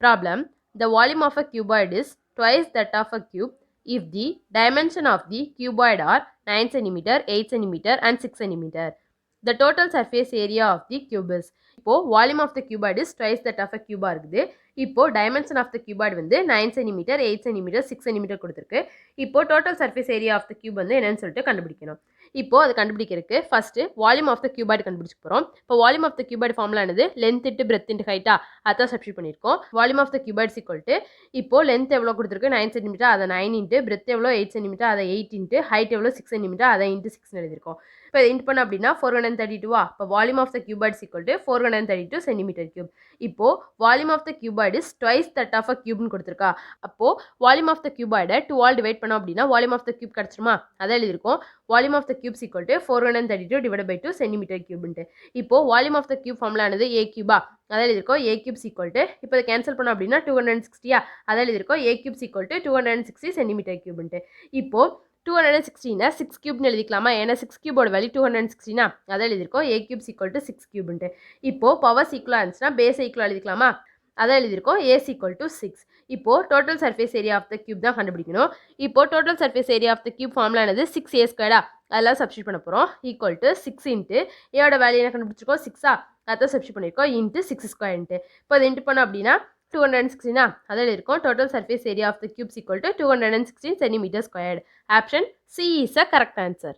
Problem: the volume of a cuboid is twice that of a cube if the dimension of the cuboid are 9 cm, 8 cm and 6 cm. The total surface area of the cube is. இப்போ volume of the cuboid is twice that of a cube இருக்குது. இப்போ dimension of the cuboid வந்து 9 cm, 8 cm, 6 cm கொடுத்திருக்கு. இப்போ total surface area of the cube வந்து என்னன்னு சொல்லிட்டு கண்டுபிடிக்கணும். இப்போ அது கண்டுபிடிக்கிறதுக்கு first volume of the cuboid கண்டுபிடிச்சு போகிறோம். இப்போ volume of the cuboid formula என்னது? லென்த் இன்ட்டு பிரெத் இன்ட்டு ஹைட்டா, அதான் சப்ஸ்டிட் பண்ணியிருக்கோம். Volume of the cuboid equal to இப்போ லென்த் எவ்வளோ கொடுத்துருக்கு? 9 சென்டிமீட்டர், அதை 9 இன்ட்டு, பிரெத் எவ்வளோ 8 சென்டிமீட்டர், அதை 8 இன்ட்டு, ஹைட் எவ்வளோ 6 சென்டிமீட்டர், அதை இன்ட்டு 6 எழுதியிருக்கோம். இப்போ இன்ட் பண்ண அப்படின்னா 432. இப்போ volume of the cuboid equal to 432 centimetre cube. இப்போ volume of the cuboid is twice that of a கியூப்னு கொடுத்துருக்கா. அப்போ வால்யூம் ஆஃப் த கியூபாய்டை 2 ஆல் டிவைட் பண்ணோம் அப்படின்னா வால்யூம் ஆஃப் த கியூப் கிடச்சிருமா? அதை எழுதியிருக்கோம். Volume of the cubes equal to 432 divide by 2 centimetre கியூப்ன்ட்டு. இப்போ volume of the cube formula ஆனது ஏ கியூபா, அதை எழுதியிருக்கோம். ஏ கியூப்ஸ் ஈக்குவல் டு இப்போ இதை கேன்சல் பண்ணோம் அப்படின்னா 260, அதை எழுதியிருக்கோம். A cubes equal to 260 centimetre கியூப்ன்ட்டு. இப்போ 216 6 கியூப்னு எழுதிக்கலாமா? ஏன்னா 6 கியூபோட வேல்யூ 216, அதை எழுதியிருக்கோம். ஏ கியூப்ஸ் ஈக்குவல் டு 6 கியூப்ன்ட்டு. இப்போ பவர்ஸ் ஈக்குவலாக இருந்துச்சுன்னா பேஸ் ஈக்குவலாக எழுதிக்கலாமா? அதை எழுதியிருக்கோம். A's equal to 6. இப்போ total surface area of the cube தான் கண்டுபிடிக்கணும். இப்போ total surface area of the cube formula என்னது? 6a ஸ்கொயர்டா, அதெல்லாம் சப்ஸ்டிட் பண்ண போகிறோம். ஈக்குவல் டு 6 இன்ட்டு ஏயோட வேல்யூ என்ன கண்டுபிடிச்சிருக்கோம்? 6ஆ, அதை சப்ஸ்டிட் பண்ணியிருக்கோம். இன்ட்டு 6 ஸ்கொயர்ன்ட்டு. இப்போ அதை இன்ட்டு பண்ணோம் அப்படின்னா 216, அதில் இருக்கும். Total surface area of the cubes equal to 216 centimetre squared. Option C is a correct answer.